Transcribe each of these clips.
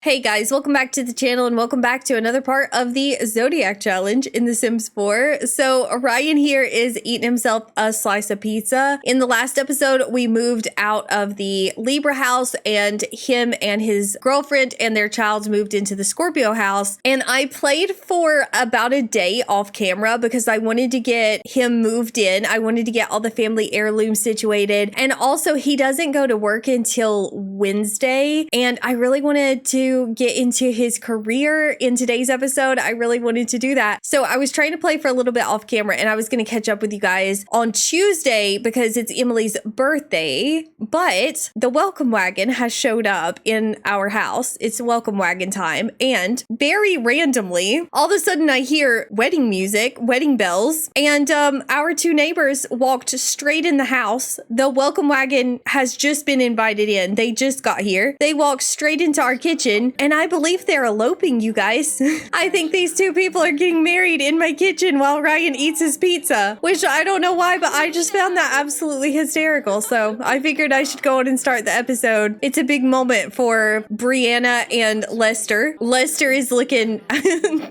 Hey guys, welcome back to the channel and welcome back to another part of the Zodiac challenge in The Sims 4. So Ryan here is eating himself a slice of pizza. In the last episode, we moved out of the Libra house and him and his girlfriend and their child moved into the Scorpio house. And I played for about a day off camera because I wanted to get him moved in. I wanted to get all the family heirlooms situated. And also he doesn't go to work until Wednesday. And I really wanted to get into his career in today's episode. I really wanted to do that. So I was trying to play for a little bit off camera and I was going to catch up with you guys on Tuesday because it's Emilee's birthday, but the welcome wagon has showed up in our house. It's welcome wagon time. And very randomly, all of a sudden I hear wedding music, wedding bells, and our two neighbors walked straight in the house. The welcome wagon has just been invited in. They just got here. They walked straight into our kitchen. And I believe they're eloping, you guys. I think these two people are getting married in my kitchen while Ryan eats his pizza, which I don't know why, but I just found that absolutely hysterical. So I figured I should go on and start the episode. It's a big moment for Brianna and Lester. Lester is looking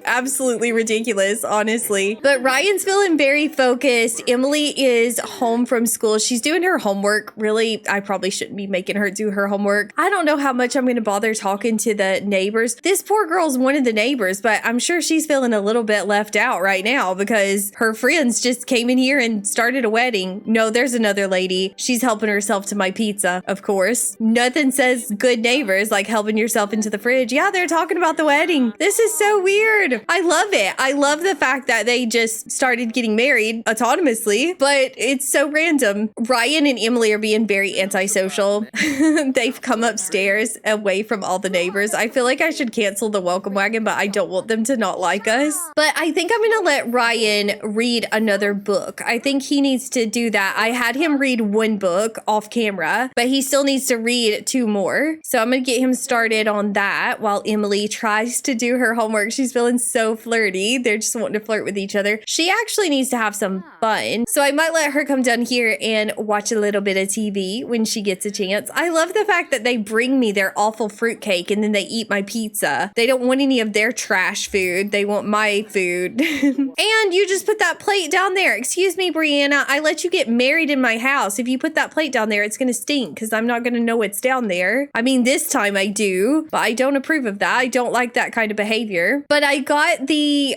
absolutely ridiculous, honestly. But Ryan's feeling very focused. Emilee is home from school. She's doing her homework. Really, I probably shouldn't be making her do her homework. I don't know how much I'm going to bother talking to the neighbors. This poor girl's one of the neighbors, but I'm sure she's feeling a little bit left out right now because her friends just came in here and started a wedding. No, there's another lady. She's helping herself to my pizza, of course. Nothing says good neighbors like helping yourself into the fridge. Yeah, they're talking about the wedding. This is so weird. I love it. I love the fact that they just started getting married autonomously, but it's so random. Ryan and Emilee are being very antisocial. They've come upstairs away from all the neighbors. I feel like I should cancel the welcome wagon, but I don't want them to not like us. But I think I'm going to let Ryan read another book. I think he needs to do that. I had him read one book off camera, but he still needs to read two more. So I'm going to get him started on that while Emilee tries to do her homework. She's feeling so flirty. They're just wanting to flirt with each other. She actually needs to have some fun. So I might let her come down here and watch a little bit of TV when she gets a chance. I love the fact that they bring me their awful fruitcake and then they eat my pizza. They don't want any of their trash food. They want my food. And you just put that plate down there. Excuse me, Brianna. I let you get married in my house. If you put that plate down there, it's going to stink because I'm not going to know what's down there. I mean, this time I do, but I don't approve of that. I don't like that kind of behavior. But I got the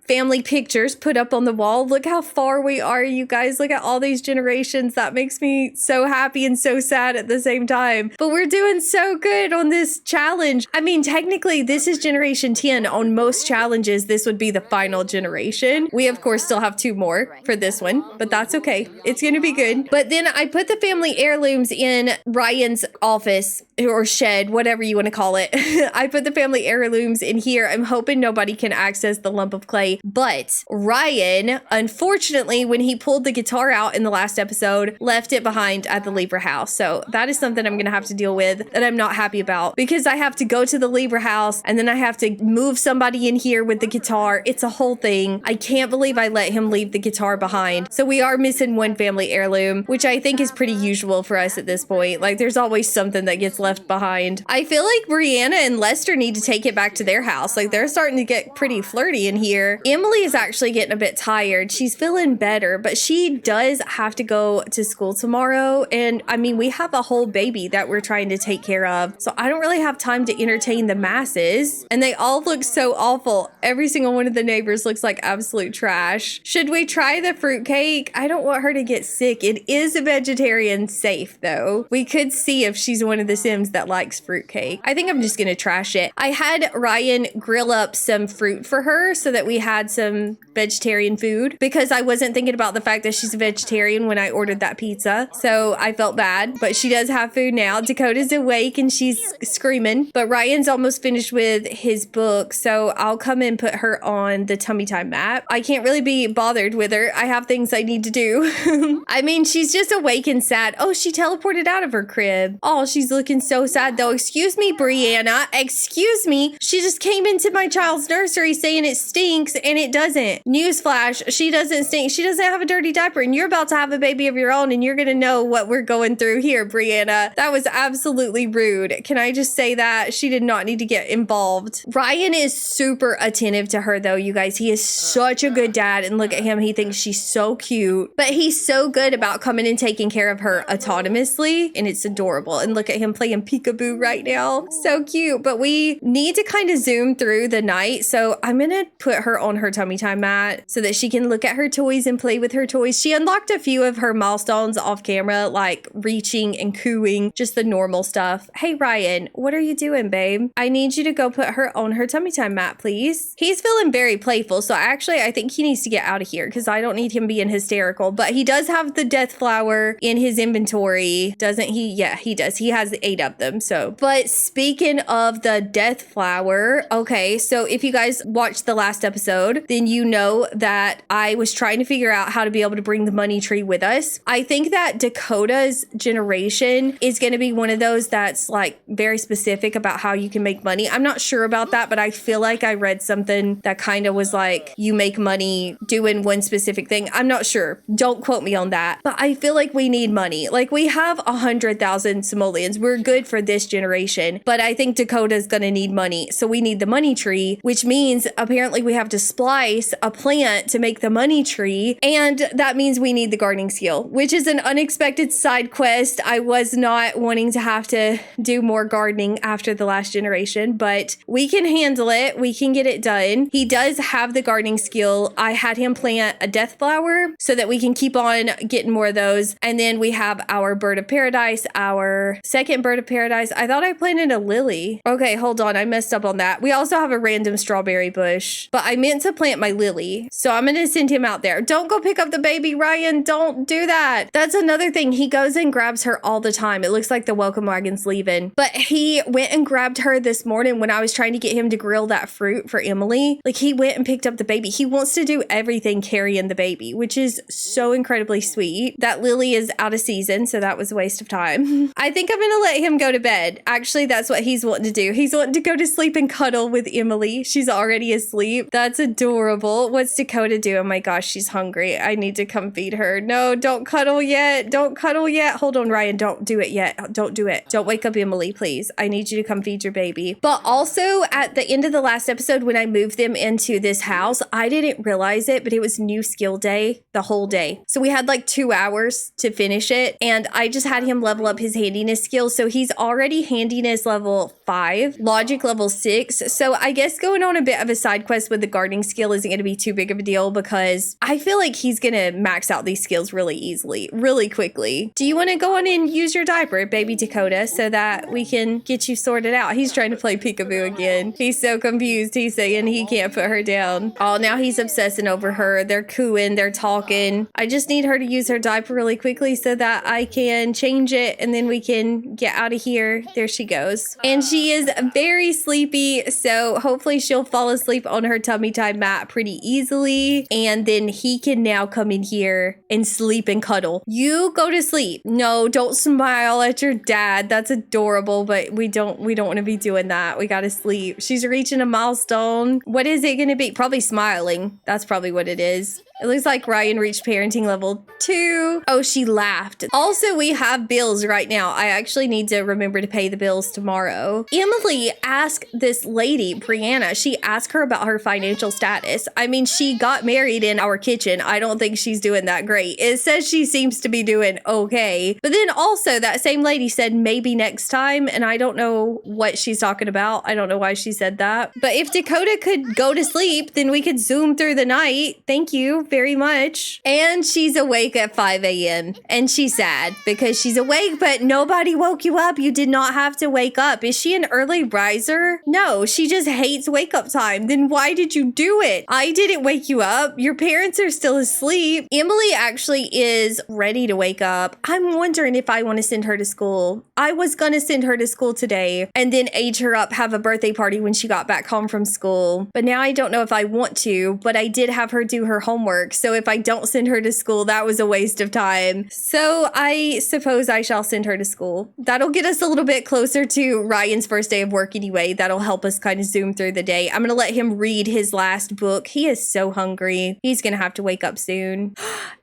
family pictures put up on the wall. Look how far we are, you guys. Look at all these generations. That makes me so happy and so sad at the same time. But we're doing so good on this challenge. I mean, technically, this is generation 10. On most challenges, this would be the final generation. We, of course, still have two more for this one, but that's okay. It's going to be good. But then I put the family heirlooms in Ryan's office or shed, whatever you want to call it. I put the family heirlooms in here. I'm hoping nobody can access the lump of clay. But Ryan, unfortunately, when he pulled the guitar out in the last episode, left it behind at the Libra house. So that is something I'm going to have to deal with that I'm not happy about because I have to go to the Libra house and then I have to move somebody in here with the guitar. It's a whole thing. I can't believe I let him leave the guitar behind. So we are missing one family heirloom, which I think is pretty usual for us at this point. Like there's always something that gets left behind. I feel like Brianna and Lester need to take it back to their house. Like they're starting to get pretty flirty in here. Emilee is actually getting a bit tired. She's feeling better, but she does have to go to school tomorrow. And I mean, we have a whole baby that we're trying to take care of. So I don't really have time to entertain the masses. And they all look so awful. Every single one of the neighbors looks like absolute trash. Should we try the fruitcake? I don't want her to get sick. It is a vegetarian safe though. We could see if she's one of the Sims that likes fruitcake. I think I'm just gonna trash it. I had Ryan grill up some fruit for her so that we had some vegetarian food because I wasn't thinking about the fact that she's a vegetarian when I ordered that pizza. So I felt bad, but she does have food now. Dakota's awake and she's screaming, but Ryan's almost finished with his book. So I'll come and put her on the tummy time map. I can't really be bothered with her. I have things I need to do. I mean, she's just awake and sad. Oh, she teleported out of her crib. Oh, she's looking so sad though. Excuse me, Brianna. Excuse me. She just came into my child's nursery saying it stinks and it doesn't. Newsflash, she doesn't stink. She doesn't have a dirty diaper and you're about to have a baby of your own and you're going to know what we're going through here, Brianna. That was absolutely rude. Can I just say that? She did not need to get involved. Ryan is super attentive to her though, you guys. He is such a good dad and look at him. He thinks she's so cute, but he's so good about coming and taking care of her autonomously and it's adorable. And look at him playing peekaboo right now. So cute, but we need to kind of zoom through the night. So I'm going to put her on her tummy time mat so that she can look at her toys and play with her toys. She unlocked a few of her milestones off camera, like reaching and cooing, just the normal stuff. Hey, Ryan, what are you doing, babe? I need you to go put her on her tummy time mat, please. He's feeling very playful. So actually, I think he needs to get out of here because I don't need him being hysterical, but he does have the death flower in his inventory, doesn't he? Yeah, he does. He has 8 of them. So, but speaking of the death flower, okay, so if you guys watched the last episode, then you know that I was trying to figure out how to be able to bring the money tree with us. I think that Dakota's generation is going to be one of those that's like very specific about how you can make money. I'm not sure about that, but I feel like I read something that kind of was like you make money doing one specific thing. I'm not sure. Don't quote me on that, but I feel like we need money. Like we have 100,000 simoleons. We're good for this generation, but I think Dakota's going to need money. So we need the money tree, which means apparently we have to splice a plant to make the money tree. And that means we need the gardening skill, which is an unexpected side quest. I was not wanting to have to do more gardening after the last generation, but we can handle it. We can get it done. He does have the gardening skill. I had him plant a death flower so that we can keep on getting more of those. And then we have our bird of paradise, our second bird of paradise. I thought I planted a lily. Okay, hold on. I messed up on that. We also have a random strawberry bush, but I meant to plant my lily. So I'm going to send him out there. Don't go pick up the baby, Ryan. Don't do that. That's another thing. He goes and grabs her all the time. It looks like the welcome wagon's leaving, but he went and grabbed her this morning when I was trying to get him to grill that fruit for Emilee. Like he went and picked up the baby. He wants to do everything carrying the baby, which is so incredibly sweet. That lily is out of season, so that was a waste of time. I think I'm gonna let him go to bed. Actually, that's what he's wanting to do. He's wanting to go to sleep and cuddle with Emilee. She's already asleep. That's adorable. What's Dakota doing? Oh my gosh, she's hungry. I need to come feed her. No, don't cuddle yet. Don't cuddle yet. Hold on, Ryan. Don't do it yet. Don't do it. Don't wake up Emilee, please. I need you to come feed your baby. But also at the end of the last episode, when I moved them into this house, I didn't realize it, but it was new skill day the whole day. So we had like 2 hours to finish it. And I just had him level up his handiness skills. So he's already handiness level 5, logic level 6. So I guess going on a bit of a side quest with the gardening skill isn't going to be too big of a deal because I feel like he's going to max out these skills really easily, really quickly. Do you want to go on and use your diaper, baby Dakota, so that we can get you sorted out? He's trying to play peekaboo again. He's so confused. He's saying he can't put her down. Oh, now he's obsessing over her. They're cooing. They're talking. I just need her to use her diaper really quickly so that I can change it and then we can get out of here. There she goes. And she is very sleepy. So hopefully she'll fall asleep on her tummy time mat pretty easily. And then he can now come in here and sleep and cuddle. You go to sleep. No, don't smile at your dad. That's adorable, but we don't want to be doing that. We got to sleep. She's reaching a milestone. What is it going to be? Probably smiling. That's probably what it is. It looks like Ryan reached parenting level 2. Oh, she laughed. Also, we have bills right now. I actually need to remember to pay the bills tomorrow. Emilee asked this lady, Brianna, she asked her about her financial status. I mean, she got married in our kitchen. I don't think she's doing that great. It says she seems to be doing okay. But then also that same lady said maybe next time, and I don't know what she's talking about. I don't know why she said that. But if Dakota could go to sleep, then we could zoom through the night. Thank you very much. And she's awake at 5 a.m. and she's sad because she's awake, but nobody woke you up. You did not have to wake up. Is she an early riser? No, she just hates wake up time. Then why did you do it? I didn't wake you up. Your parents are still asleep. Emilee actually is ready to wake up. I'm wondering if I want to send her to school. I was going to send her to school today and then age her up, have a birthday party when she got back home from school. But now I don't know if I want to, but I did have her do her homework work. So if I don't send her to school, that was a waste of time. So I suppose I shall send her to school. That'll get us a little bit closer to Ryan's first day of work anyway. That'll help us kind of zoom through the day. I'm going to let him read his last book. He is so hungry. He's going to have to wake up soon.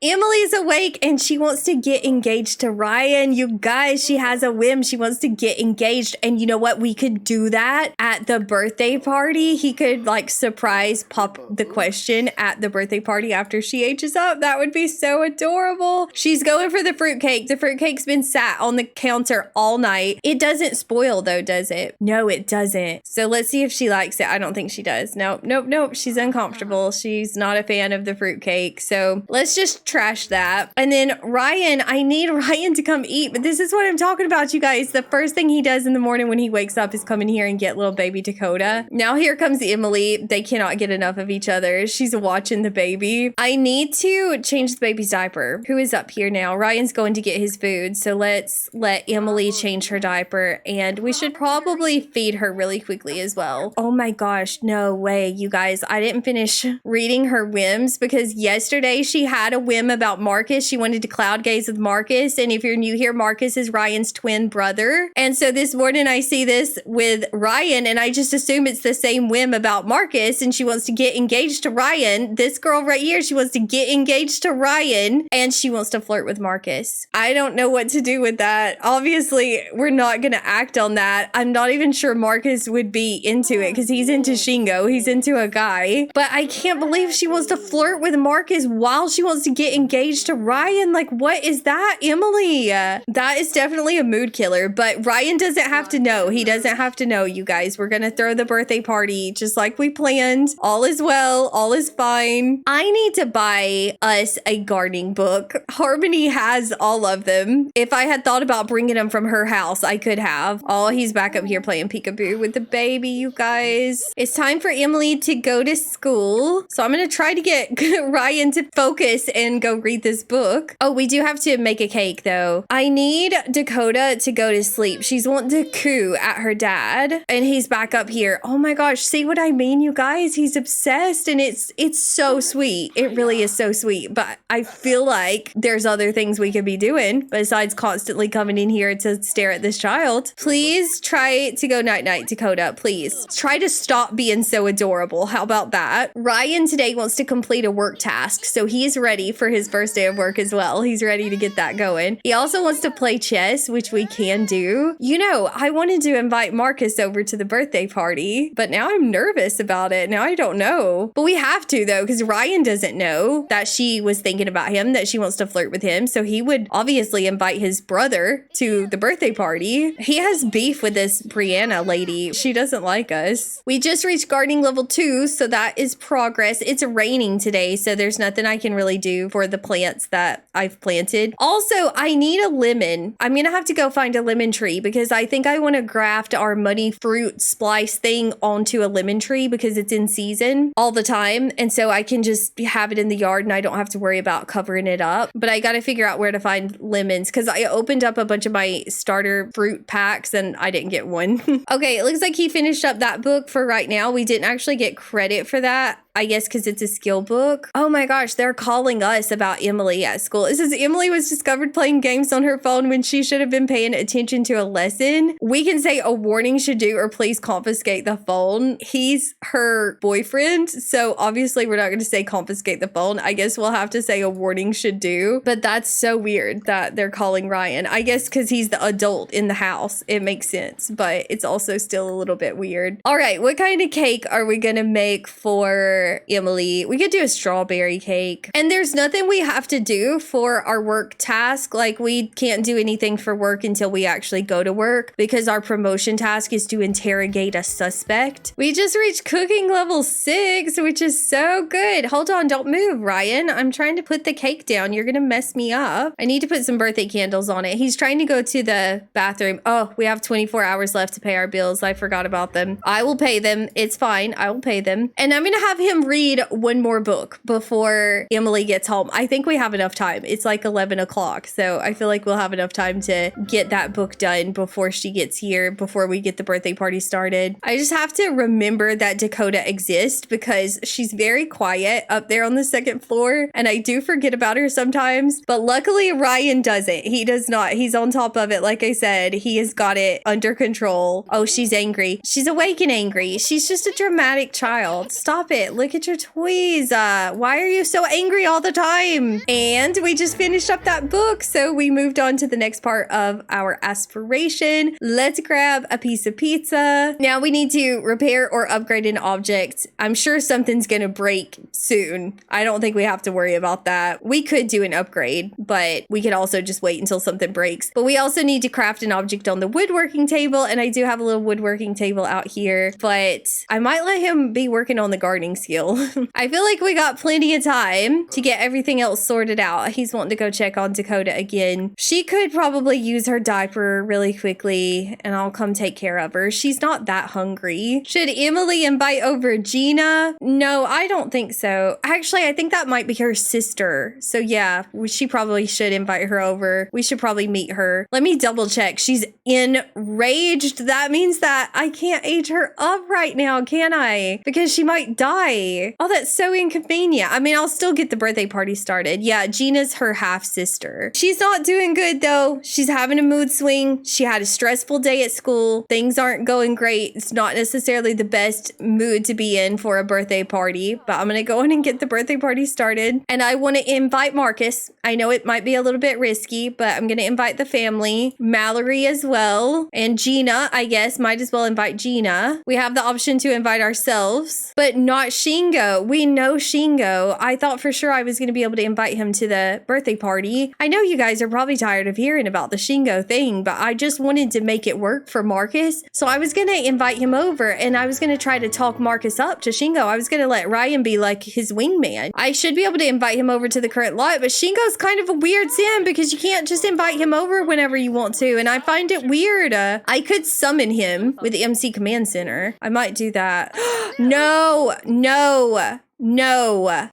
Emilee's awake and she wants to get engaged to Ryan. You guys, she has a whim. She wants to get engaged. And you know what? We could do that at the birthday party. He could like surprise pop the question at the birthday party after she ages up. That would be so adorable. She's going for the fruitcake. The fruitcake's been sat on the counter all night. It doesn't spoil though, does it? No, it doesn't. So let's see if she likes it. I don't think she does. Nope. She's uncomfortable. She's not a fan of the fruitcake. So let's just trash that. And then Ryan, I need Ryan to come eat. But this is what I'm talking about, you guys. The first thing he does in the morning when he wakes up is come in here and get little baby Dakota. Now here comes Emilee. They cannot get enough of each other. She's watching the baby. I need to change the baby's diaper. Who is up here now? Ryan's going to get his food. So let's let Emilee change her diaper. And we should probably feed her really quickly as well. Oh my gosh. No way, you guys. I didn't finish reading her whims because yesterday she had a whim about Marcus. She wanted to cloud gaze with Marcus. And if you're new here, Marcus is Ryan's twin brother. And so this morning I see this with Ryan and I just assume it's the same whim about Marcus and she wants to get engaged to Ryan. This girl right here, she wants to get engaged to Ryan and she wants to flirt with Marcus. I don't know what to do with that. Obviously, we're not going to act on that. I'm not even sure Marcus would be into it because he's into Shingo. He's into a guy. But I can't believe she wants to flirt with Marcus while she wants to get engaged to Ryan. Like, what is that, Emilee? That is definitely a mood killer. But Ryan doesn't have to know. He doesn't have to know, you guys. We're going to throw the birthday party just like we planned. All is well. All is fine. I need to buy us a gardening book. Harmony has all of them. If I had thought about bringing them from her house, I could have. Oh, he's back up here playing peekaboo with the baby, you guys. It's time for Emilee to go to school. So I'm going to try to get Ryan to focus and go read this book. Oh, we do have to make a cake though. I need Dakota to go to sleep. She's wanting to coo at her dad and he's back up here. Oh my gosh, see what I mean, you guys? He's obsessed and it's so sweet. It really is so sweet. But I feel like there's other things we could be doing besides constantly coming in here to stare at this child. Please try to go night-night, Dakota. Please try to stop being so adorable. How about that? Ryan today wants to complete a work task, so he's ready for his first day of work as well. He's ready to get that going. He also wants to play chess, which we can do. You know, I wanted to invite Marcus over to the birthday party, but now I'm nervous about it. Now I don't know. But we have to though, because Ryan doesn't know that she was thinking about him, that she wants to flirt with him. So he would obviously invite his brother to the birthday party. He has beef with this Brianna lady. She doesn't like us. We just reached gardening level 2, so that is progress. It's raining today, so there's nothing I can really do for the plants that I've planted. Also, I need a lemon. I'm gonna have to go find a lemon tree because I think I want to graft our money fruit splice thing onto a lemon tree because it's in season all the time. And so I can just have it in the yard and I don't have to worry about covering it up. But I got to figure out where to find lemons because I opened up a bunch of my starter fruit packs and I didn't get one. Okay, it looks like he finished up that book for right now. We didn't actually get credit for that. I guess because it's a skill book. Oh my gosh, they're calling us about Emilee at school. It says Emilee was discovered playing games on her phone when she should have been paying attention to a lesson. We can say a warning should do or please confiscate the phone. He's her boyfriend, so obviously we're not going to say confiscate the phone. I guess we'll have to say a warning should do. But that's so weird that they're calling Ryan. I guess because he's the adult in the house. It makes sense, but it's also still a little bit weird. All right, what kind of cake are we going to make for Emilee? We could do a strawberry cake. And there's nothing we have to do for our work task. Like we can't do anything for work until we actually go to work because our promotion task is to interrogate a suspect. We just reached cooking level 6, which is so good. Hold on, don't move, Ryan. I'm trying to put the cake down. You're gonna mess me up. I need to put some birthday candles on it. He's trying to go to the bathroom. Oh, we have 24 hours left to pay our bills. I forgot about them. I will pay them. It's fine. I will pay them. And I'm gonna have him him read one more book before Emilee gets home. I think we have enough time. It's like 11 o'clock. So I feel like we'll have enough time to get that book done before she gets here, before we get the birthday party started. I just have to remember that Dakota exists because she's very quiet up there on the second floor. And I do forget about her sometimes. But luckily Ryan doesn't. He does not. He's on top of it. Like I said, he has got it under control. Oh, she's angry. She's awake and angry. She's just a dramatic child. Stop it. Look at your toys. Why are you so angry all the time? And we just finished up that book. So we moved on to the next part of our aspiration. Let's grab a piece of pizza. Now we need to repair or upgrade an object. I'm sure something's going to break soon. I don't think we have to worry about that. We could do an upgrade, but we could also just wait until something breaks. But we also need to craft an object on the woodworking table. And I do have a little woodworking table out here, but I might let him be working on the gardening skill. I feel like we got plenty of time to get everything else sorted out. He's wanting to go check on Dakota again. She could probably use her diaper really quickly and I'll come take care of her. She's not that hungry. Should Emilee invite over Gina? No, I don't think so. Actually, I think that might be her sister. So yeah, she probably should invite her over. We should probably meet her. Let me double check. She's enraged. That means that I can't age her up right now, can I? Because she might die. Oh, that's so inconvenient. I mean, I'll still get the birthday party started. Yeah, Gina's her half sister. She's not doing good though. She's having a mood swing. She had a stressful day at school. Things aren't going great. It's not necessarily the best mood to be in for a birthday party, but I'm gonna go in and get the birthday party started. And I want to invite Marcus. I know it might be a little bit risky, but I'm gonna invite the family, Mallory as well, and Gina. I guess might as well invite Gina. We have the option to invite ourselves, but not Shingo. We know Shingo. I thought for sure I was gonna be able to invite him to the birthday party. I know you guys are probably tired of hearing about the Shingo thing, but I just wanted to make it work for Marcus. So I was gonna invite him over and I was gonna try to talk Marcus up to Shingo. I was gonna let Ryan be like his wingman. I should be able to invite him over to the current lot, but Shingo's kind of a weird sim because you can't just invite him over whenever you want to, and I find it weird. I could summon him with the MC Command Center. I might do that. No.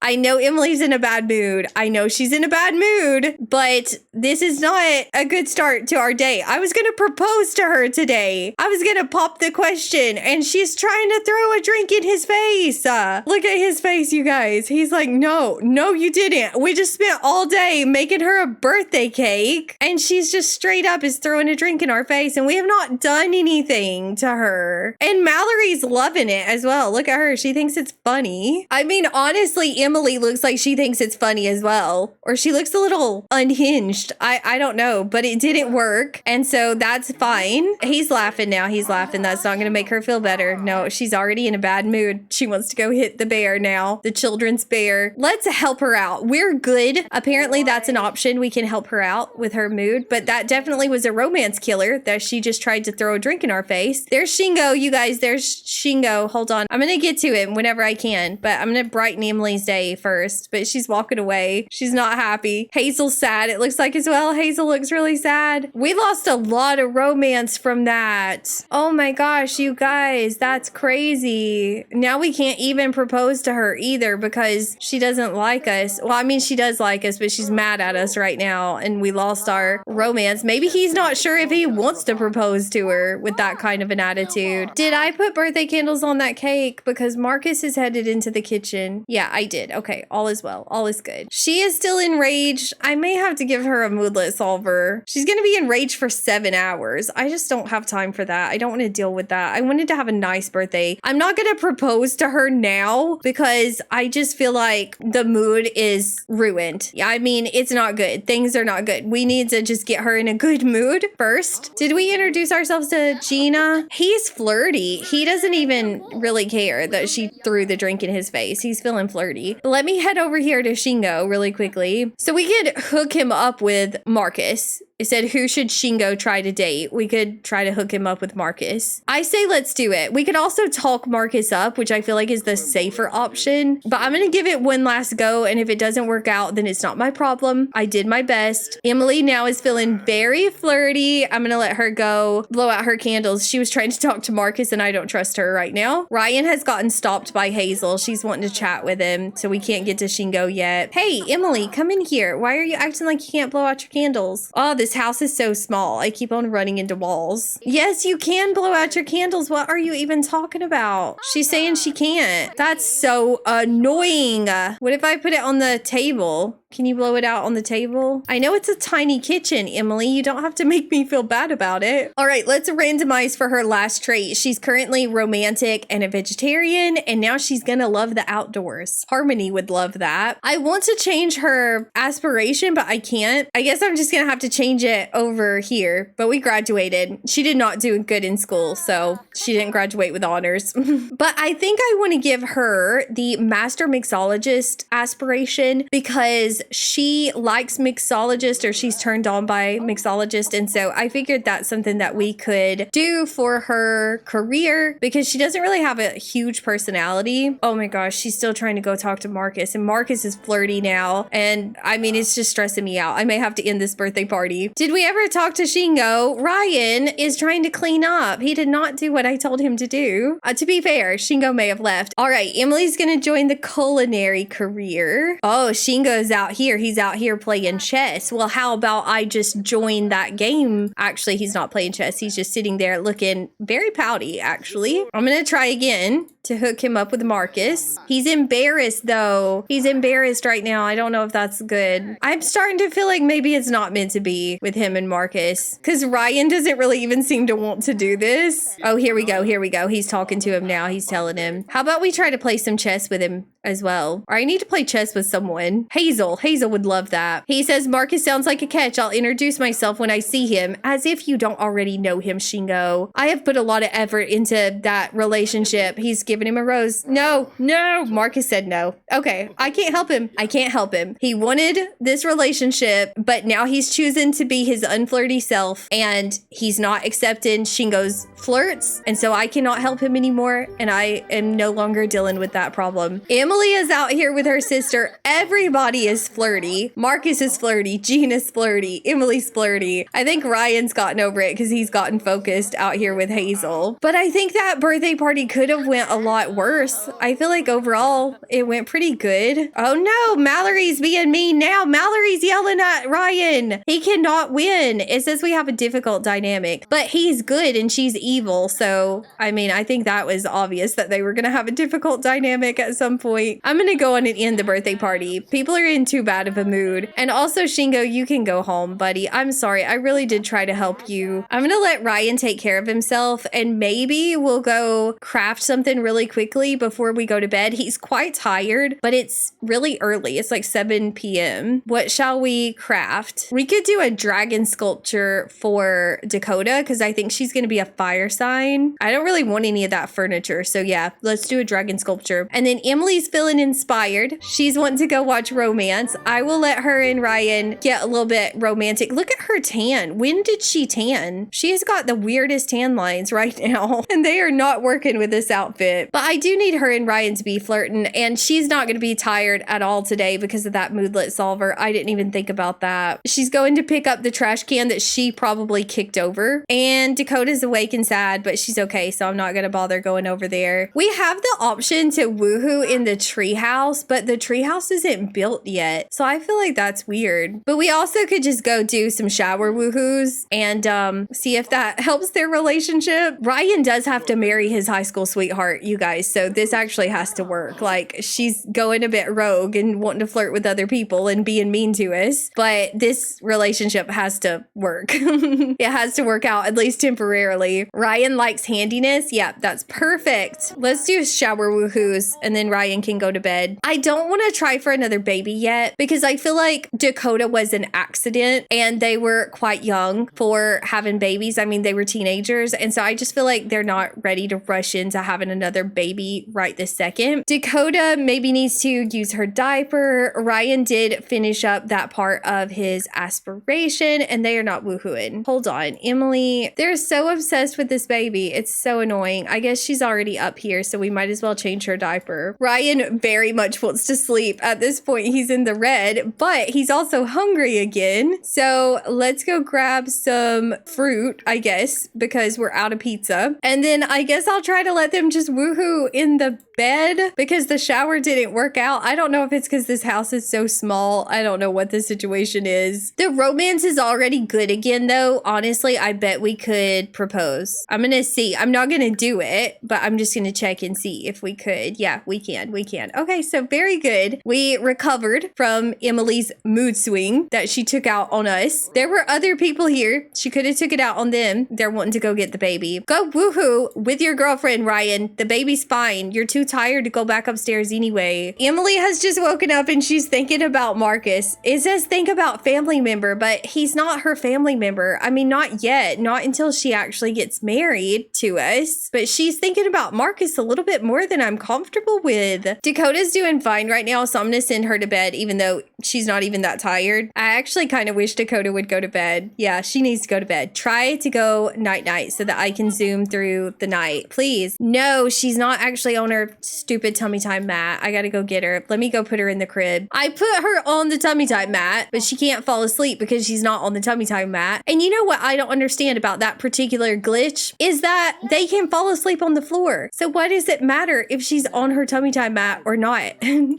I know Emilee's in a bad mood. I know she's in a bad mood, but this is not a good start to our day. I was going to propose to her today. I was going to pop the question and she's trying to throw a drink in his face. Look at his face, you guys. He's like, no, you didn't. We just spent all day making her a birthday cake and she's just straight up is throwing a drink in our face and we have not done anything to her. And Mallory's loving it as well. Look at her. She thinks it's funny. I mean, honestly, Emilee looks like she thinks it's funny as well. Or she looks a little unhinged. I don't know, but it didn't work. And so that's fine. He's laughing now. He's laughing. That's not going to make her feel better. No, she's already in a bad mood. She wants to go hit the bear now. The children's bear. Let's help her out. We're good. Apparently that's an option. We can help her out with her mood. But that definitely was a romance killer that she just tried to throw a drink in our face. There's Shingo, you guys. There's Shingo. Hold on. I'm going to get to him whenever I can. But I'm going to brighten Emilee's day first, but she's walking away. She's not happy. Hazel's sad. It looks like as well. Hazel looks really sad. We lost a lot of romance from that. Oh my gosh, you guys, that's crazy. Now we can't even propose to her either because she doesn't like us. Well, I mean, she does like us, but she's mad at us right now and we lost our romance. Maybe he's not sure if he wants to propose to her with that kind of an attitude. Did I put birthday candles on that cake? Because Marcus is headed into the kitchen. Yeah, I did. Okay, all is well. All is good. She is still enraged. I may have to give her a moodlet solver. She's going to be enraged for 7 hours. I just don't have time for that. I don't want to deal with that. I wanted to have a nice birthday. I'm not going to propose to her now because I just feel like the mood is ruined. Yeah, I mean, it's not good. Things are not good. We need to just get her in a good mood first. Did we introduce ourselves to Gina? He's flirty. He doesn't even really care that she threw the drink in his face. He's feeling flirty. But let me head over here to Shingo really quickly so we could hook him up with Marcus. It said, who should Shingo try to date? We could try to hook him up with Marcus. I say let's do it. We could also talk Marcus up, which I feel like is the safer option. But I'm going to give it one last go. And if it doesn't work out, then it's not my problem. I did my best. Emilee now is feeling very flirty. I'm going to let her go blow out her candles. She was trying to talk to Marcus and I don't trust her right now. Ryan has gotten stopped by Hazel. She's wanting to chat with him. So we can't get to Shingo yet. Hey, Emilee, come in here. Why are you acting like you can't blow out your candles? Oh, this house is so small. I keep on running into walls. Yes, you can blow out your candles. What are you even talking about? She's saying she can't. That's so annoying. What if I put it on the table? Can you blow it out on the table? I know it's a tiny kitchen, Emilee. You don't have to make me feel bad about it. All right, let's randomize for her last trait. She's currently romantic and a vegetarian, and now she's gonna love the outdoors. Harmony would love that. I want to change her aspiration, but I can't. I guess I'm just gonna have to change it over here, but we graduated. She did not do good in school, so she didn't graduate with honors. But I think I want to give her the master mixologist aspiration because she likes mixologist, or she's turned on by mixologist, and so I figured that's something that we could do for her career because she doesn't really have a huge personality. Oh my gosh, she's still trying to go talk to Marcus, and Marcus is flirty now, and I mean, it's just stressing me out. I may have to end this birthday party. Did we ever talk to Shingo? Ryan is trying to clean up. He did not do what I told him to do. To be fair, Shingo may have left. All right, Emilee's gonna join the culinary career. Oh, Shingo's out here. He's out here playing chess. Well, how about I just join that game? Actually, he's not playing chess. He's just sitting there looking very pouty, actually. I'm gonna try again to hook him up with Marcus. He's embarrassed though. He's embarrassed right now. I don't know if that's good. I'm starting to feel like maybe it's not meant to be with him and Marcus because Ryan doesn't really even seem to want to do this. Oh, here we go. Here we go. He's talking to him now. He's telling him. How about we try to play some chess with him as well? Or I need to play chess with someone. Hazel. Hazel would love that. He says, Marcus sounds like a catch. I'll introduce myself when I see him. As if you don't already know him, Shingo. I have put a lot of effort into that relationship. He's giving him a rose. No, no. Marcus said no. Okay, I can't help him. I can't help him. He wanted this relationship, but now he's choosing to be his unflirty self, and he's not accepting Shingo's flirts, and so I cannot help him anymore, and I am no longer dealing with that problem. Emilee is out here with her sister. Everybody is flirty. Marcus is flirty. Jean is flirty. Emilee's flirty. I think Ryan's gotten over it because he's gotten focused out here with Hazel. But I think that birthday party could have went a lot worse. I feel like overall it went pretty good. Oh no, Mallory's being mean now. Mallory's yelling at Ryan. He cannot win. It says we have a difficult dynamic, but he's good and she's evil. So, I mean, I think that was obvious that they were going to have a difficult dynamic at some point. I'm going to go on and end the birthday party. People are in too bad of a mood. And also, Shingo, you can go home, buddy. I'm sorry. I really did try to help you. I'm going to let Ryan take care of himself, and maybe we'll go craft something really quickly before we go to bed. He's quite tired, but it's really early. It's like 7 p.m. What shall we craft? We could do a dragon sculpture for Dakota because I think she's going to be a fire sign. I don't really want any of that furniture. So yeah, let's do a dragon sculpture. And then Emilee's feeling inspired. She's wanting to go watch romance. I will let her and Ryan get a little bit romantic. Look at her tan. When did she tan? She has got the weirdest tan lines right now, and they are not working with this outfit. But I do need her and Ryan to be flirting, and she's not going to be tired at all today because of that moodlet solver. I didn't even think about that. She's going to pick up the trash can that she probably kicked over, and Dakota's awake and sad, but she's okay, so I'm not going to bother going over there. We have the option to woohoo in the treehouse, but the treehouse isn't built yet, so I feel like that's weird. But we also could just go do some shower woohoos and see if that helps their relationship. Ryan does have to marry his high school sweetheart, you guys, so this actually has to work. Like, she's going a bit rogue and wanting to flirt with other people and being mean to us, but this relationship has to work. It has to work out, at least temporarily. Ryan likes handiness. Yeah, that's perfect. Let's do shower woohoos and then Ryan can go to bed. I don't want to try for another baby yet because I feel like Dakota was an accident and they were quite young for having babies. I mean, they were teenagers, and so I just feel like they're not ready to rush into having another their baby right this second. Dakota maybe needs to use her diaper. Ryan did finish up that part of his aspiration, and they are not woohooing. Hold on, Emilee, they're so obsessed with this baby. It's so annoying. I guess she's already up here, so we might as well change her diaper. Ryan very much wants to sleep. At this point, he's in the red, but he's also hungry again. So let's go grab some fruit, I guess, because we're out of pizza. And then I guess I'll try to let them just woohoo in the bed because the shower didn't work out. I don't know if it's because this house is so small. I don't know what the situation is. The romance is already good again, though. Honestly, I bet we could propose. I'm gonna see. I'm not gonna do it, but I'm just gonna check and see if we could. Yeah, we can. We can. Okay, so very good. We recovered from Emilee's mood swing that she took out on us. There were other people here. She could have took it out on them. They're wanting to go get the baby. Go woohoo with your girlfriend, Ryan. The baby's fine. You're too tired to go back upstairs anyway. Emilee has just woken up and she's thinking about Marcus. It says think about family member, but he's not her family member. I mean, not yet. Not until she actually gets married to us. But she's thinking about Marcus a little bit more than I'm comfortable with. Dakota's doing fine right now, so I'm gonna send her to bed even though she's not even that tired. I actually kind of wish Dakota would go to bed. Yeah, she needs to go to bed. Try to go night-night so that I can zoom through the night. Please. No, she's not actually on her stupid tummy time mat. I gotta go get her. Let me go put her in the crib. I put her on the tummy time mat, but she can't fall asleep because she's not on the tummy time mat. And you know what I don't understand about that particular glitch is that they can fall asleep on the floor. So why does it matter if she's on her tummy time mat or not?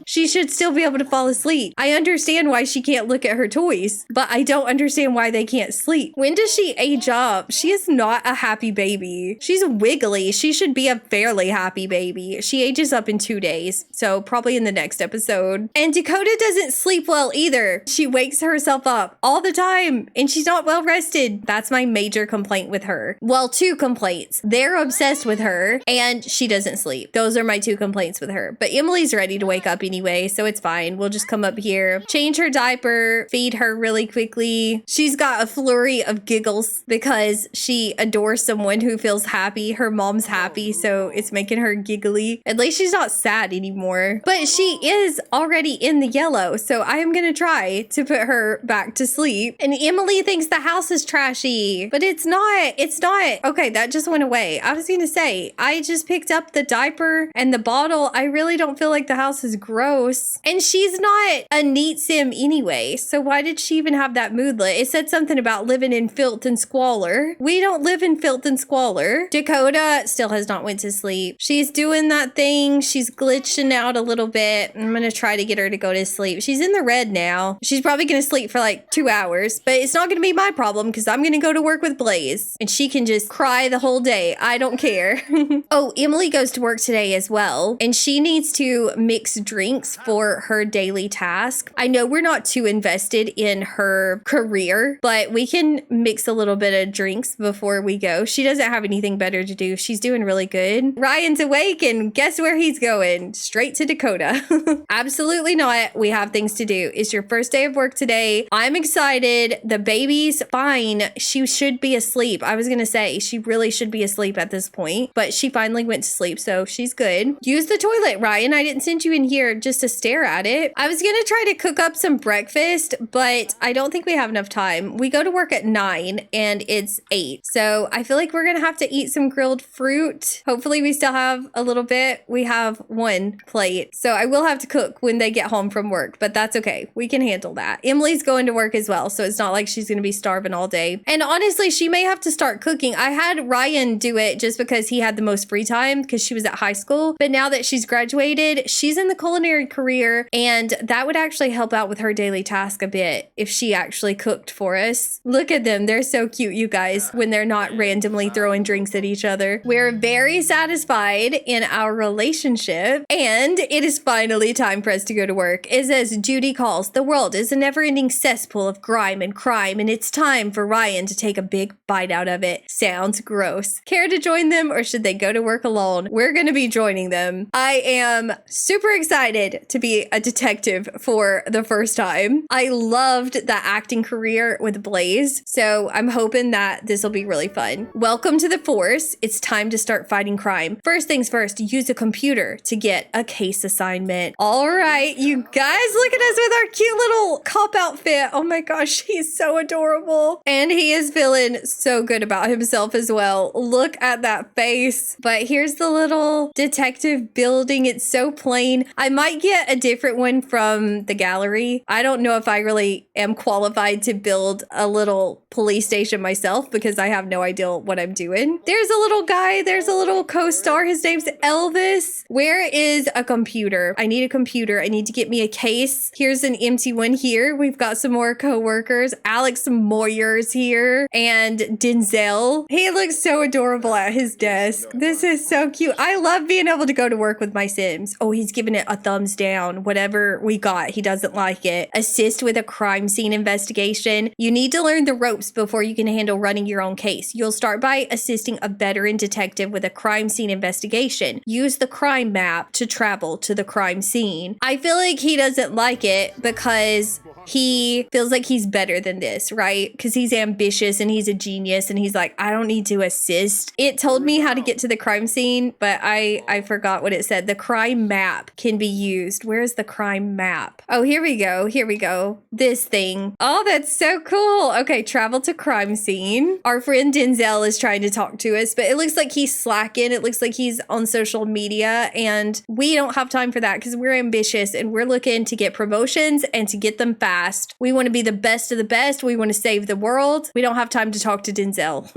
She should still be able to fall asleep. I understand why she can't look at her toys, but I don't understand why they can't sleep. When does she age up? She is not a happy baby. She's wiggly. She should be a fairly happy baby. She ages up in 2 days, so probably in the next episode. And Dakota doesn't sleep well either. She wakes herself up all the time and she's not well rested. That's my major complaint with her. Well, 2 complaints. They're obsessed with her and she doesn't sleep. Those are my 2 complaints with her. But Emilee's ready to wake up anyway, so it's fine. We'll just come up here, change her diaper, feed her really quickly. She's got a flurry of giggles because she adores someone who feels happy. Her mom's happy, so it's making her giggly. At least she's not sad anymore. But she is already in the yellow, so I am gonna try to put her back to sleep. And Emilee thinks the house is trashy, but it's not. It's not. Okay, that just went away. I was gonna say, I just picked up the diaper and the bottle. I really don't feel like the house is gross. And she's not a neat sim anyway, so why did she even have that moodlet? It said something about living in filth and squalor. We don't live in filth and squalor. Dakota still has not went to sleep. She's doing that thing. She's glitching out a little bit. I'm gonna try to get her to go to sleep. She's in the red now. She's probably gonna sleep for like 2 hours, but it's not gonna be my problem because I'm gonna go to work with Blaze and she can just cry the whole day. I don't care. Oh, Emilee goes to work today as well, and she needs to mix drinks for her daily task. I know we're not too invested in her career, but we can mix a little bit of drinks before we go. She doesn't have anything better to do. She's doing really good. Ryan's awake, and guess where he's going? Straight to Dakota. Absolutely not. We have things to do. It's your first day of work today. I'm excited. The baby's fine. She should be asleep. I was gonna say she really should be asleep at this point, but she finally went to sleep, so she's good. Use the toilet, Ryan. I didn't send you in here just to stare at it. I was gonna try to cook up some breakfast, but I don't think we have enough time. We go to work at 9 and it's 8, so I feel like we're gonna have to eat some grilled fruit. Hopefully we still have a little bit. We have 1 plate, so I will have to cook when they get home from work, but that's okay. We can handle that. Emilee's going to work as well, so it's not like she's gonna be starving all day. And honestly, she may have to start cooking. I had Ryan do it just because he had the most free time because she was at high school, but now that she's graduated, she's in the culinary career, and that would actually help out with her daily task a bit if she actually cooked for us. Look at them. They're so cute, you guys, when they're not randomly throwing drinks at each other. We're very satisfied in our relationship, and it is finally time for us to go to work. It says, duty calls. The world is a never-ending cesspool of grime and crime, and it's time for Ryan to take a big bite out of it. Sounds gross. Care to join them, or should they go to work alone? We're going to be joining them. I am super excited to be a detective for the first time. I loved the acting career with Blaze, so I'm hoping that this will be really fun. Welcome to the force. It's time to start fighting crime. first things first, use a computer to get a case assignment. All right, you guys, look at us with our cute little cop outfit. Oh my gosh, he's so adorable. And he is feeling so good about himself as well. Look at that face. But here's the little detective building. It's so plain. I might get a different one from the gallery. I don't know if I really am qualified to build a little police station myself because I have no idea what I'm doing. There's a little guy. There's a little co-star. His name's Elvis. Where is a computer? I need a computer. I need to get me a case. Here's an empty one here. We've got some more co-workers. Alex Moyer's here and Denzel. He looks so adorable at his desk. This is so cute. I love being able to go to work with my Sims. Oh, he's giving it a thumbs down. Whatever we got, he doesn't like it. Assist with a crime scene investigation. You need to learn the ropes before you can handle running your own case. You'll start by assisting a veteran detective with a crime scene investigation. Use the crime map to travel to the crime scene. I feel like he doesn't like it because he feels like he's better than this, right? Because he's ambitious and he's a genius and he's like, I don't need to assist. It told me how to get to the crime scene, but I forgot what it said. The crime map can be used. Where's the crime map? Oh, here we go. Here we go. This thing. Oh, that's so cool. Okay, travel to crime scene. Our friend Denzel is trying to talk to us, but it looks like he's slacking. It looks like he's on social media and we don't have time for that because we're ambitious and we're looking to get promotions and to get them fast. We want to be the best of the best. We want to save the world. We don't have time to talk to Denzel.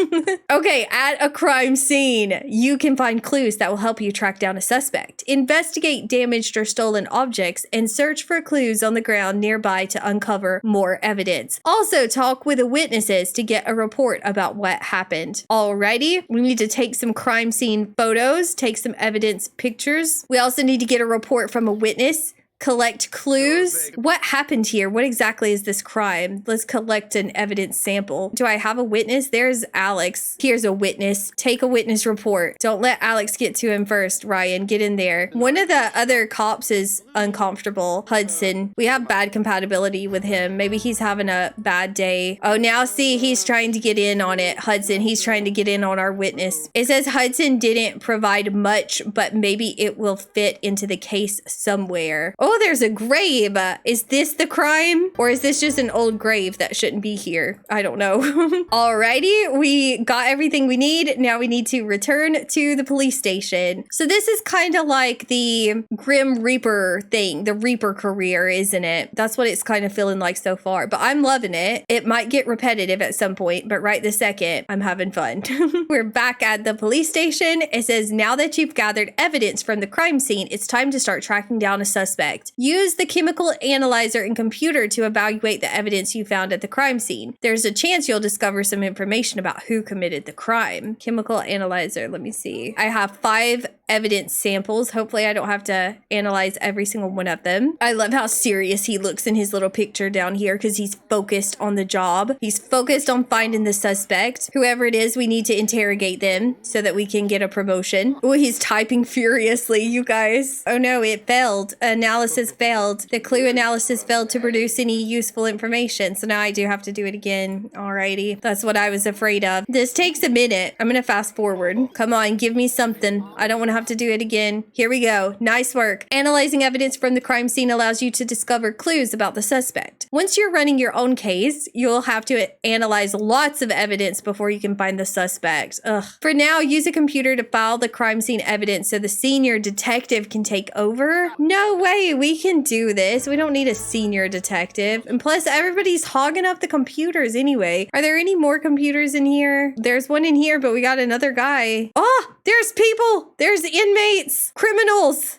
Okay, at a crime scene, you can find clues that will help you track down a suspect. Investigate damaged or stolen objects and search for clues on the ground nearby to uncover more evidence. Also, talk with the witnesses to get a report about what happened. Alrighty, we need to take some crime scene photos, take some evidence pictures. We also need to get a report from a witness. Collect clues. What happened here? What exactly is this crime? Let's collect an evidence sample. Do I have a witness? There's Alex. Here's a witness. Take a witness report. Don't let Alex get to him first, Ryan. Get in there. One of the other cops is uncomfortable. Hudson. We have bad compatibility with him. Maybe he's having a bad day. Oh, now see, he's trying to get in on it. Hudson, he's trying to get in on our witness. It says Hudson didn't provide much, but maybe it will fit into the case somewhere. Oh, there's a grave. Is this the crime? Or is this just an old grave that shouldn't be here? I don't know. Alrighty, we got everything we need. Now we need to return to the police station. So this is kind of like the Grim Reaper thing, the Reaper career, isn't it? That's what it's kind of feeling like so far, but I'm loving it. It might get repetitive at some point, but right this second, I'm having fun. We're back at the police station. It says, now that you've gathered evidence from the crime scene, it's time to start tracking down a suspect. Use the chemical analyzer and computer to evaluate the evidence you found at the crime scene. There's a chance you'll discover some information about who committed the crime. Chemical analyzer, let me see. I have 5 evidence samples. Hopefully I don't have to analyze every single one of them. I love how serious he looks in his little picture down here because he's focused on the job. He's focused on finding the suspect. Whoever it is, we need to interrogate them so that we can get a promotion. Oh, he's typing furiously, you guys. Oh no, it failed. Analysis failed. The clue analysis failed to produce any useful information. So now I do have to do it again. Alrighty. That's what I was afraid of. This takes a minute. I'm gonna fast forward. Come on, give me something. I don't want to have to do it again. Here we go. Nice work. Analyzing evidence from the crime scene allows you to discover clues about the suspect. Once you're running your own case, you'll have to analyze lots of evidence before you can find the suspect. Ugh. For now, use a computer to file the crime scene evidence so the senior detective can take over. No way, we can do this. We don't need a senior detective. And plus, everybody's hogging up the computers anyway. Are there any more computers in here? There's one in here, but we got another guy. Oh, there's people. There's inmates, criminals.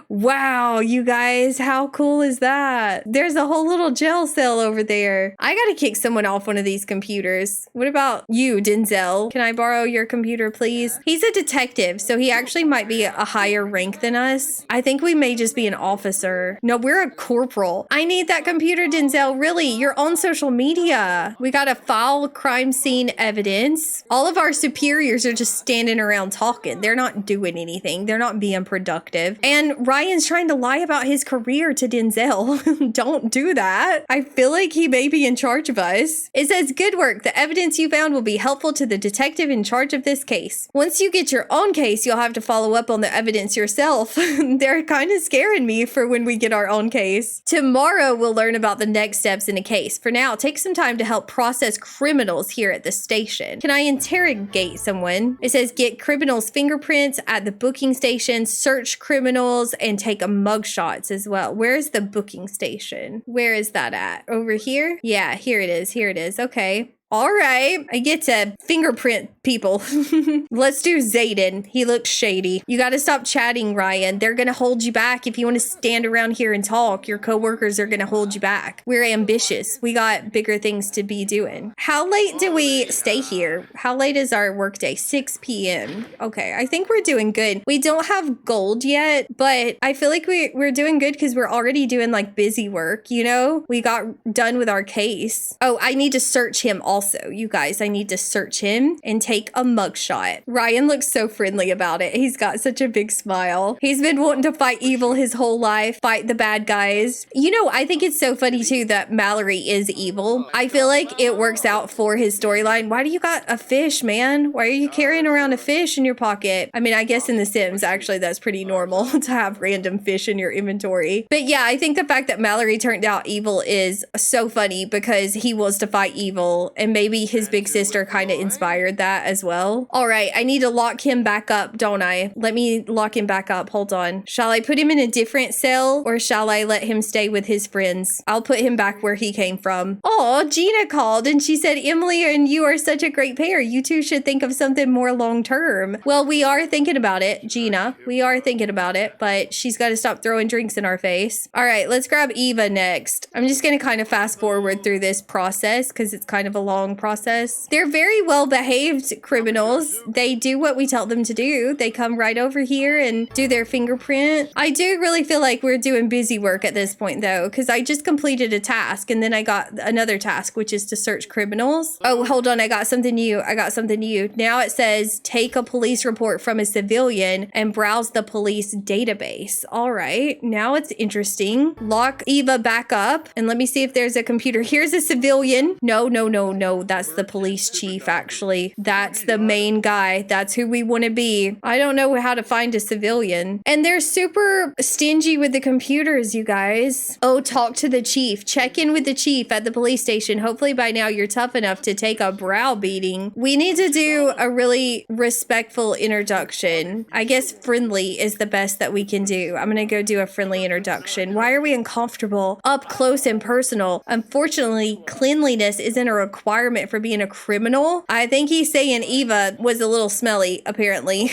Wow, you guys, how cool is that? There's a whole little jail cell over there. I gotta kick someone off one of these computers. What about you, Denzel? Can I borrow your computer, please? He's a detective, so he actually might be a higher rank than us. I think we may just be an officer. No, we're a corporal. I need that computer, Denzel. Really, you're on social media. We gotta file crime scene evidence. All of our superiors are just standing around talking. They're not doing anything. They're not being productive. And Ryan Ryan's trying to lie about his career to Denzel. Don't do that. I feel like he may be in charge of us. It says, good work. The evidence you found will be helpful to the detective in charge of this case. Once you get your own case, you'll have to follow up on the evidence yourself. They're kind of scaring me for when we get our own case. Tomorrow, we'll learn about the next steps in a case. For now, take some time to help process criminals here at the station. Can I interrogate someone? It says, get criminals' fingerprints at the booking station, search criminals, and take a mugshots as well. Where's the booking station? Where is that at? Over here? Yeah, here it is. Here it is. Okay. All right, I get to fingerprint people. Let's do Zayden. He looks shady. You got to stop chatting, Ryan. They're going to hold you back. If you want to stand around here and talk, your coworkers are going to hold you back. We're ambitious. We got bigger things to be doing. How late do we stay here? How late is our workday? 6 p.m. Okay, I think we're doing good. We don't have gold yet, but I feel like we're doing good because we're already doing like busy work, you know? We got done with our case. Oh, I need to search him also. You guys, I need to search him and take a mugshot. Ryan looks so friendly about it. He's got such a big smile. He's been wanting to fight evil his whole life, fight the bad guys. You know, I think it's so funny too that Mallory is evil. I feel like it works out for his storyline. Why do you got a fish, man? Why are you carrying around a fish in your pocket? I mean, I guess in The Sims, actually, that's pretty normal to have random fish in your inventory. But yeah, I think the fact that Mallory turned out evil is so funny because he wants to fight evil, and maybe his big sister kind of inspired that as well. All right, I need to lock him back up, don't I? Let me lock him back up. Hold on. Shall I put him in a different cell or shall I let him stay with his friends? I'll put him back where he came from. Oh, Gina called and she said, Emilee and you are such a great pair. You two should think of something more long term. Well, we are thinking about it, Gina. We are thinking about it, but she's got to stop throwing drinks in our face. All right, let's grab Eva next. I'm just going to kind of fast forward through this process because it's kind of a long process. They're very well behaved criminals. They do what we tell them to do. They come right over here and do their fingerprint. I do really feel like we're doing busy work at this point though, because I just completed a task and then I got another task, which is to search criminals. Oh, hold on. I got something new. Now it says take a police report from a civilian and browse the police database. All right. Now it's interesting. Lock Eva back up and let me see if there's a computer. Here's a civilian. No. That's the police chief, actually. That's the main guy. That's who we want to be. I don't know how to find a civilian. And they're super stingy with the computers, you guys. Oh, talk to the chief. Check in with the chief at the police station. Hopefully by now you're tough enough to take a brow beating. We need to do a really respectful introduction. I guess friendly is the best that we can do. I'm gonna go do a friendly introduction. Why are we uncomfortable? Up close and personal. Unfortunately, cleanliness isn't a requirement for being a criminal. I think he's saying Eva was a little smelly, apparently.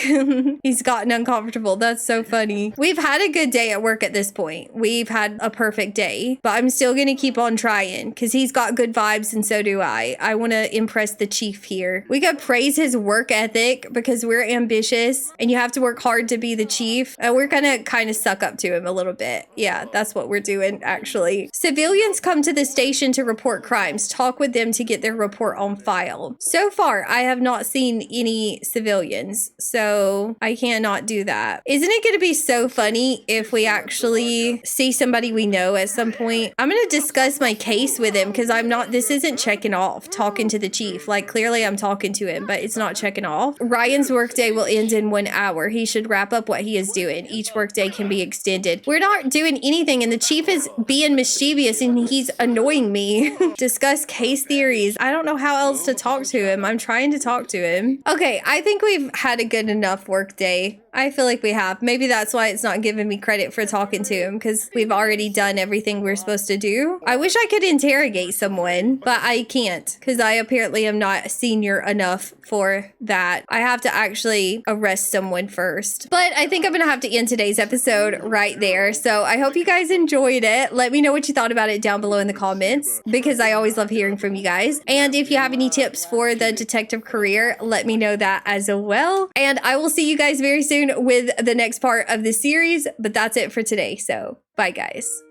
He's gotten uncomfortable. That's so funny. We've had a good day at work at this point. We've had a perfect day, but I'm still gonna keep on trying because he's got good vibes and so do I. I want to impress the chief here. We could praise his work ethic because we're ambitious and you have to work hard to be the chief. We're gonna kind of suck up to him a little bit. Yeah, that's what we're doing actually. Civilians come to the station to report crimes. Talk with them to get their report on file. So far, I have not seen any civilians, so I cannot do that. Isn't it going to be so funny if we actually see somebody we know at some point? I'm going to discuss my case with him because this isn't checking off talking to the chief. Like clearly I'm talking to him, but it's not checking off. Ryan's workday will end in 1 hour. He should wrap up what he is doing. Each workday can be extended. We're not doing anything and the chief is being mischievous and he's annoying me. Discuss case theories. I don't know how else to talk to him. I'm trying to talk to him. Okay, I think we've had a good enough work day. I feel like we have. Maybe that's why it's not giving me credit for talking to him because we've already done everything we're supposed to do. I wish I could interrogate someone, but I can't because I apparently am not senior enough for that. I have to actually arrest someone first. But I think I'm going to have to end today's episode right there. So I hope you guys enjoyed it. Let me know what you thought about it down below in the comments because I always love hearing from you guys. And if you have any tips for the detective career, let me know that as well. And I will see you guys very soon with the next part of this series. But that's it for today. So bye guys.